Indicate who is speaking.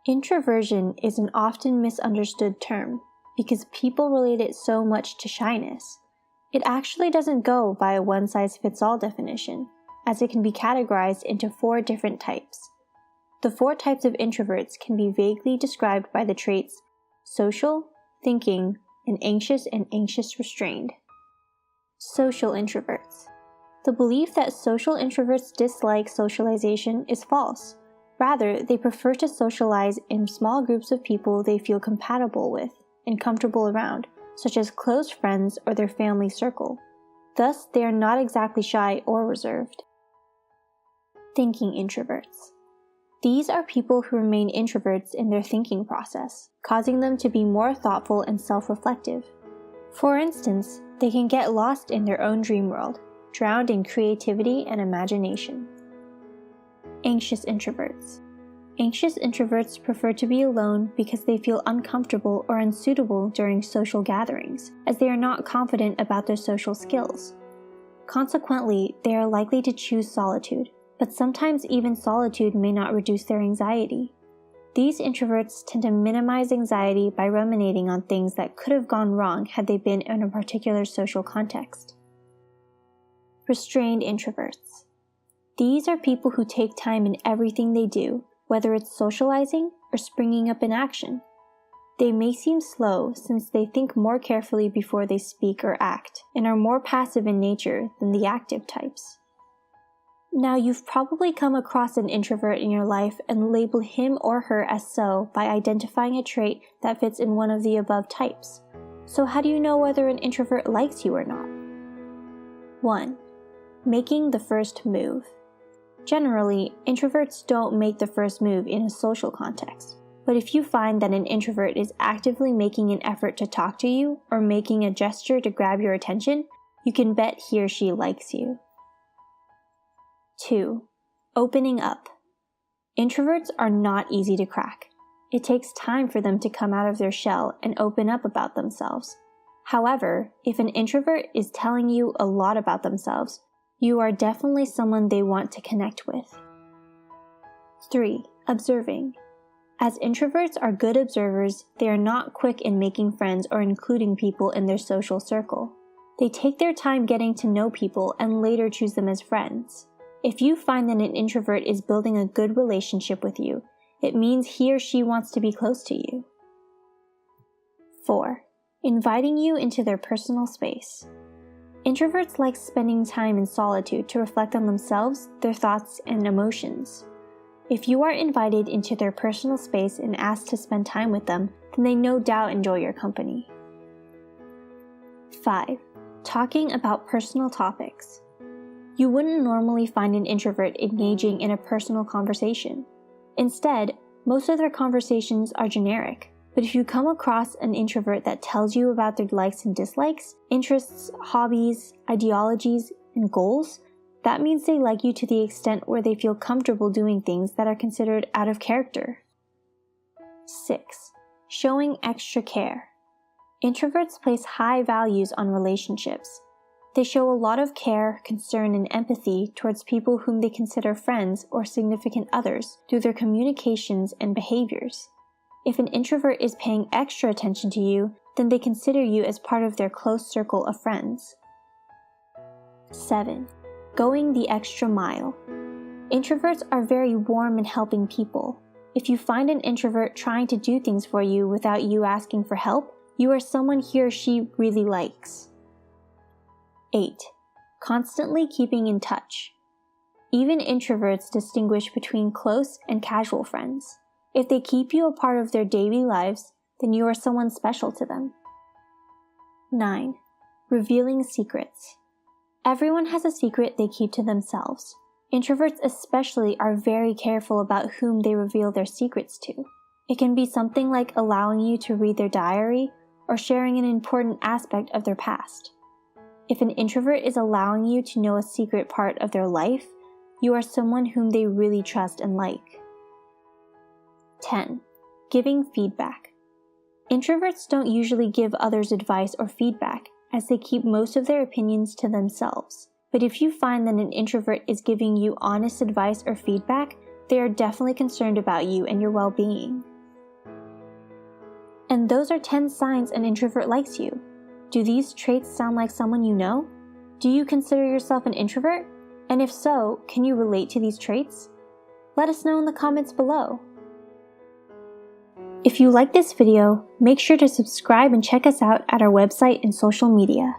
Speaker 1: Introversion is an often misunderstood term because people relate it so much to shyness. It actually doesn't go by a one-size-fits-all definition, as it can be categorized into 4 different types. The 4 types of introverts can be vaguely described by the traits social, thinking, and anxious restrained. Social introverts. The belief that social introverts dislike socialization is false. Rather, they prefer to socialize in small groups of people they feel compatible with and comfortable around, such as close friends or their family circle. Thus, they are not exactly shy or reserved. Thinking introverts. These are people who remain introverts in their thinking process, causing them to be more thoughtful and self-reflective. For instance, they can get lost in their own dream world, drowned in creativity and imagination. Anxious introverts. Anxious introverts prefer to be alone because they feel uncomfortable or unsuitable during social gatherings, as they are not confident about their social skills. Consequently, they are likely to choose solitude, but sometimes even solitude may not reduce their anxiety. These introverts tend to minimize anxiety by ruminating on things that could have gone wrong had they been in a particular social context. Restrained introverts. These are people who take time in everything they do, whether it's socializing or springing up in action. They may seem slow since they think more carefully before they speak or act, and are more passive in nature than the active types. Now, you've probably come across an introvert in your life and labeled him or her as so by identifying a trait that fits in one of the above types. So how do you know whether an introvert likes you or not? 1. Making the first move. Generally, introverts don't make the first move in a social context. But if you find that an introvert is actively making an effort to talk to you or making a gesture to grab your attention, you can bet he or she likes you. 2. Opening up. Introverts are not easy to crack. It takes time for them to come out of their shell and open up about themselves. However, if an introvert is telling you a lot about themselves, you are definitely someone they want to connect with. 3. Observing. As introverts are good observers, they are not quick in making friends or including people in their social circle. They take their time getting to know people and later choose them as friends. If you find that an introvert is building a good relationship with you, it means he or she wants to be close to you. 4. Inviting you into their personal space. Introverts like spending time in solitude to reflect on themselves, their thoughts, and emotions. If you are invited into their personal space and asked to spend time with them, then they no doubt enjoy your company. 5. Talking about personal topics. You wouldn't normally find an introvert engaging in a personal conversation. Instead, most of their conversations are generic. But if you come across an introvert that tells you about their likes and dislikes, interests, hobbies, ideologies, and goals, that means they like you to the extent where they feel comfortable doing things that are considered out of character. 6. Showing extra care. Introverts place high values on relationships. They show a lot of care, concern, and empathy towards people whom they consider friends or significant others through their communications and behaviors. If an introvert is paying extra attention to you, then they consider you as part of their close circle of friends. 7. Going the extra mile. Introverts are very warm and helping people. If you find an introvert trying to do things for you without you asking for help, you are someone he or she really likes. 8. Constantly keeping in touch. Even introverts distinguish between close and casual friends. If they keep you a part of their daily lives, then you are someone special to them. 9. Revealing secrets. Everyone has a secret they keep to themselves. Introverts especially are very careful about whom they reveal their secrets to. It can be something like allowing you to read their diary or sharing an important aspect of their past. If an introvert is allowing you to know a secret part of their life, you are someone whom they really trust and like. 10. Giving feedback. Introverts don't usually give others advice or feedback, as they keep most of their opinions to themselves. But if you find that an introvert is giving you honest advice or feedback, they are definitely concerned about you and your well-being. And those are 10 signs an introvert likes you. Do these traits sound like someone you know? Do you consider yourself an introvert? And if so, can you relate to these traits? Let us know in the comments below. If you like this video, make sure to subscribe and check us out at our website and social media.